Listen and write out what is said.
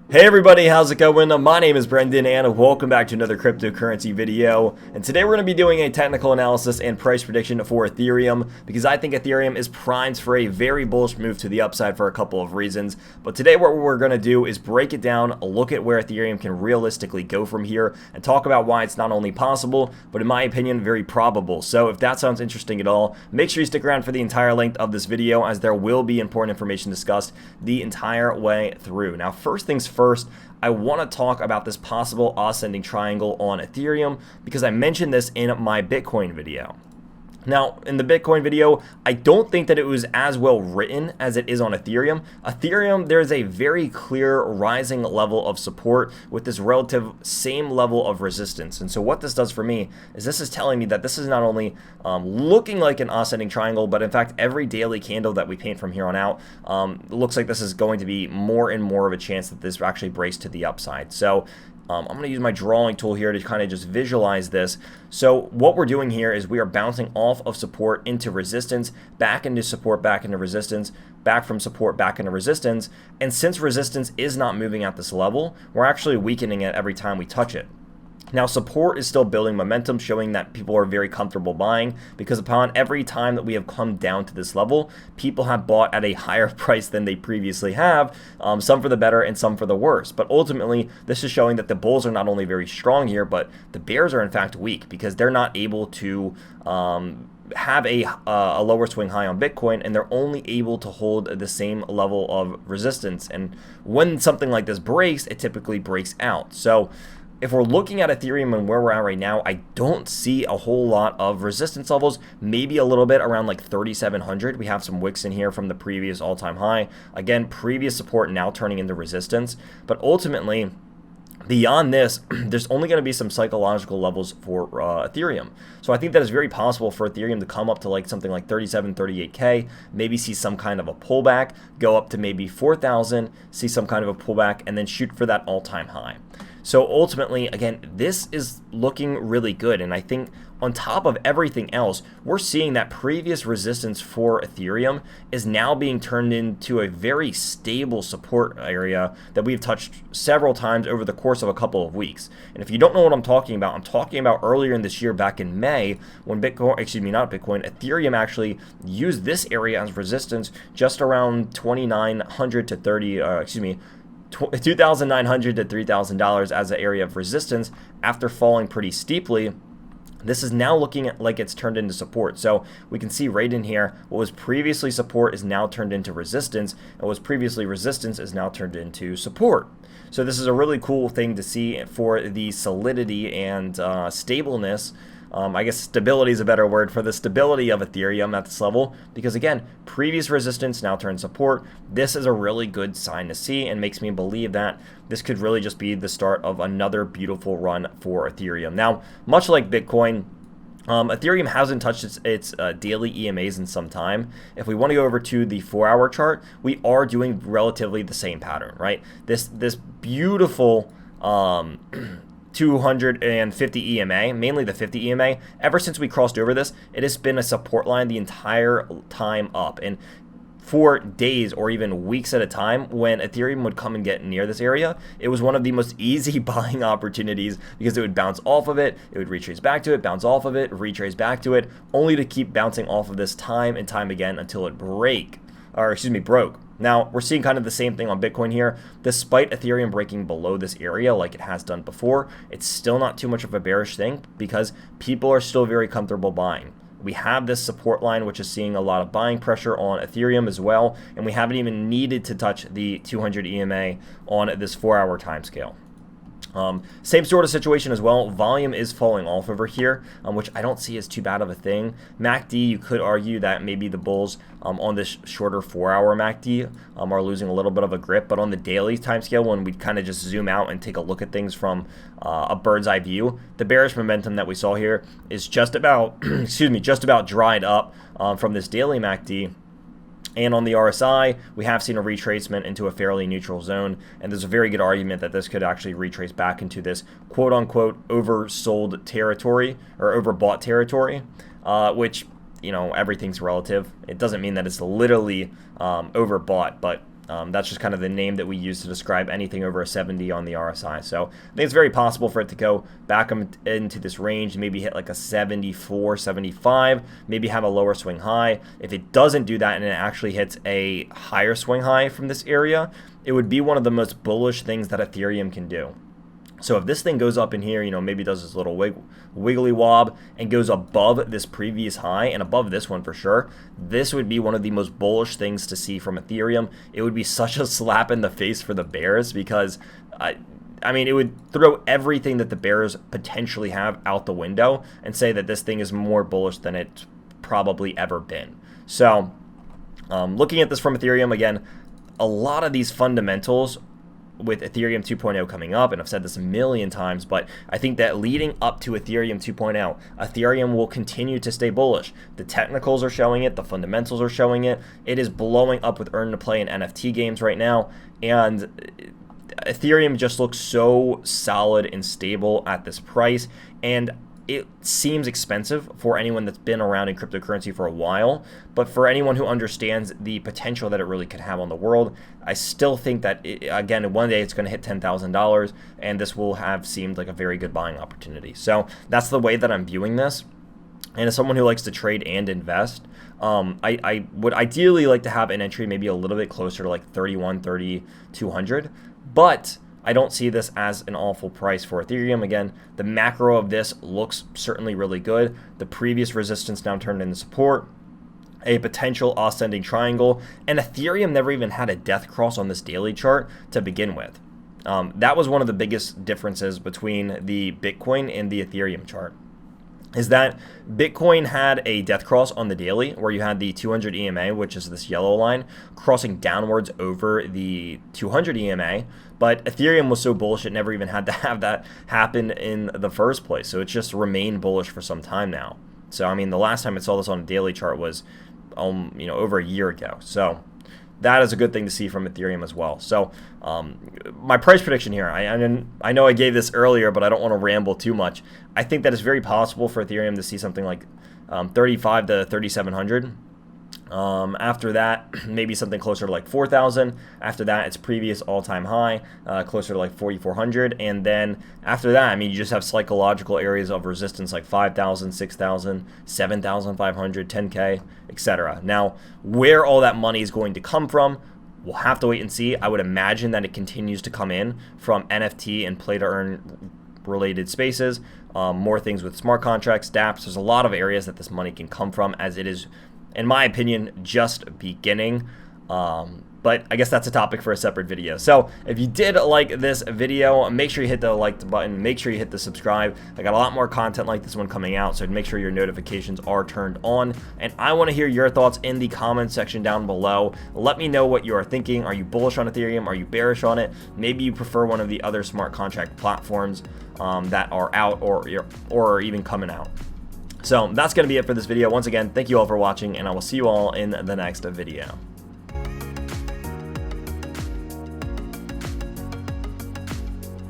Hey everybody, how's it going? My name is Brendan and welcome back to another cryptocurrency video. And today we're going to be doing a technical analysis and price prediction for Ethereum because I think Ethereum is primed for a very bullish move to the upside for a couple of reasons. But today what we're going to do is break it down, look at where Ethereum can realistically go from here, and talk about why it's not only possible, but in my opinion, very probable. So if that sounds interesting at all, make sure you stick around for the entire length of this video as there will be important information discussed the entire way through. Now, first things first, I want to talk about this possible ascending triangle on Ethereum because I mentioned this in my Bitcoin video. Now, in the Bitcoin video, I don't think that it was as well written as it is on Ethereum. Ethereum, there's a very clear rising level of support with this relative same level of resistance. And so what this does for me is this is telling me that this is not only looking like an ascending triangle, but in fact, every daily candle that we paint from here on out looks like this is going to be more and more of a chance that this actually breaks to the upside. So I'm going to use my drawing tool here to kind of just visualize this. So what we're doing here is we are bouncing off of support into resistance, back into support, back into resistance, back from support, back into resistance. And since resistance is not moving at this level, we're actually weakening it every time we touch it. Now, support is still building momentum, showing that people are very comfortable buying because upon every time that we have come down to this level, people have bought at a higher price than they previously have, some for the better and some for the worse. But ultimately, this is showing that the bulls are not only very strong here, but the bears are in fact weak because they're not able to have a lower swing high on Bitcoin, and they're only able to hold the same level of resistance. And when something like this breaks, it typically breaks out. So if we're looking at Ethereum and where we're at right now, I don't see a whole lot of resistance levels, maybe a little bit around like 3,700. We have some wicks in here from the previous all-time high. Again, previous support now turning into resistance. But ultimately, beyond this, there's only going to be some psychological levels for Ethereum. So I think that it's very possible for Ethereum to come up to like something like 37, 38K, maybe see some kind of a pullback, go up to maybe 4,000, see some kind of a pullback, and then shoot for that all-time high. So ultimately, again, this is looking really good. And I think on top of everything else, we're seeing that previous resistance for Ethereum is now being turned into a very stable support area that we've touched several times over the course of a couple of weeks. And if you don't know what I'm talking about earlier in this year, back in May, when Ethereum actually used this area as resistance just around 2,900 to 2,900 to $3,000 as an area of resistance after falling pretty steeply. This is now looking like it's turned into support. So we can see right in here, what was previously support is now turned into resistance, and what was previously resistance is now turned into support. So this is a really cool thing to see for the solidity and stableness. I guess stability is a better word for the stability of Ethereum at this level, because again, previous resistance now turns support. This is a really good sign to see and makes me believe that this could really just be the start of another beautiful run for Ethereum. Now, much like Bitcoin, Ethereum hasn't touched its daily EMAs in some time. If we want to go over to the 4-hour chart, we are doing relatively the same pattern, right? This beautiful 250 EMA, mainly the 50 EMA. Ever since we crossed over this, it has been a support line the entire time up. And for days or even weeks at a time, when Ethereum would come and get near this area, it was one of the most easy buying opportunities because it would bounce off of it, it would retrace back to it, bounce off of it, retrace back to it, only to keep bouncing off of this time and time again until it broke. Now, we're seeing kind of the same thing on Bitcoin here. Despite Ethereum breaking below this area like it has done before, it's still not too much of a bearish thing because people are still very comfortable buying. We have this support line, which is seeing a lot of buying pressure on Ethereum as well, and we haven't even needed to touch the 200 EMA on this 4-hour time scale. Same sort of situation as well. Volume is falling off over here, which I don't see as too bad of a thing. MACD, you could argue that maybe the bulls on this shorter 4-hour MACD are losing a little bit of a grip, but on the daily time scale, when we kind of just zoom out and take a look at things from a bird's eye view, the bearish momentum that we saw here is just about, just about dried up from this daily MACD. And on the RSI, we have seen a retracement into a fairly neutral zone, and there's a very good argument that this could actually retrace back into this quote-unquote oversold territory or overbought territory, which, you know, everything's relative. It doesn't mean that it's literally overbought, but That's just kind of the name that we use to describe anything over a 70 on the RSI. So I think it's very possible for it to go back into this range, maybe hit like a 74, 75, maybe have a lower swing high. If it doesn't do that and it actually hits a higher swing high from this area, it would be one of the most bullish things that Ethereum can do. So if this thing goes up in here, maybe does this little wiggly wob and goes above this previous high and above this one for sure, this would be one of the most bullish things to see from Ethereum. It would be such a slap in the face for the bears because, I mean, it would throw everything that the bears potentially have out the window and say that this thing is more bullish than it's probably ever been. So looking at this from Ethereum, again, a lot of these fundamentals with Ethereum 2.0 coming up, and I've said this a million times, but I think that leading up to Ethereum 2.0, Ethereum will continue to stay bullish. The technicals are showing it, the fundamentals are showing it. It is blowing up with earn to play and NFT games right now, and Ethereum just looks so solid and stable at this price, and it seems expensive for anyone that's been around in cryptocurrency for a while, but for anyone who understands the potential that it really could have on the world, I still think that, again, one day it's going to hit $10,000, and this will have seemed like a very good buying opportunity. So that's the way that I'm viewing this. And as someone who likes to trade and invest, I would ideally like to have an entry maybe a little bit closer to like 31, 200, but I don't see this as an awful price for Ethereum. Again, the macro of this looks certainly really good. The previous resistance now turned into support, a potential ascending triangle, and Ethereum never even had a death cross on this daily chart to begin with. That was one of the biggest differences between the Bitcoin and the Ethereum chart, is that Bitcoin had a death cross on the daily where you had the 200 EMA, which is this yellow line, crossing downwards over the 200 EMA, but Ethereum was so bullish it never even had to have that happen in the first place. So it's just remained bullish for some time now. So, I mean, the last time I saw this on a daily chart was, over a year ago. So that is a good thing to see from Ethereum as well. So my price prediction here, I know I gave this earlier, but I don't want to ramble too much. I think that it's very possible for Ethereum to see something like 35 to 3,700. After that, maybe something closer to like 4,000. After that, its previous all-time high, closer to like 4,400. And then after that, I mean, you just have psychological areas of resistance like 5,000, 6,000, 7,500, 10K, etc. Now, where all that money is going to come from, we'll have to wait and see. I would imagine that it continues to come in from NFT and play-to-earn related spaces, more things with smart contracts, dApps. There's a lot of areas that this money can come from, as it is, in my opinion, just beginning. But I guess that's a topic for a separate video. So if you did like this video, make sure you hit the like button, make sure you hit the subscribe. I got a lot more content like this one coming out, so make sure your notifications are turned on. And I want to hear your thoughts in the comments section down below. Let me know what you are thinking. Are you bullish on Ethereum? Are you bearish on it? Maybe you prefer one of the other smart contract platforms that are out or even coming out. So that's going to be it for this video. Once again, thank you all for watching, and I will see you all in the next video.